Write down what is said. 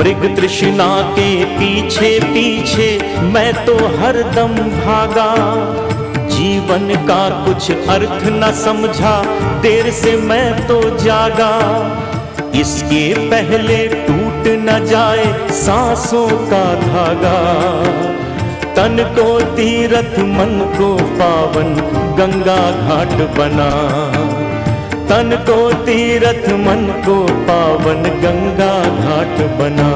मृग तृष्णा के पीछे पीछे मैं तो हरदम भागा। जीवन का कुछ अर्थ न समझा, देर से मैं तो जागा। इसके पहले टूट न जाए सांसों का धागा। तन को तीरथ मन को पावन गंगा घाट बना। तन को तीरथ मन को पावन गंगा घाट बना।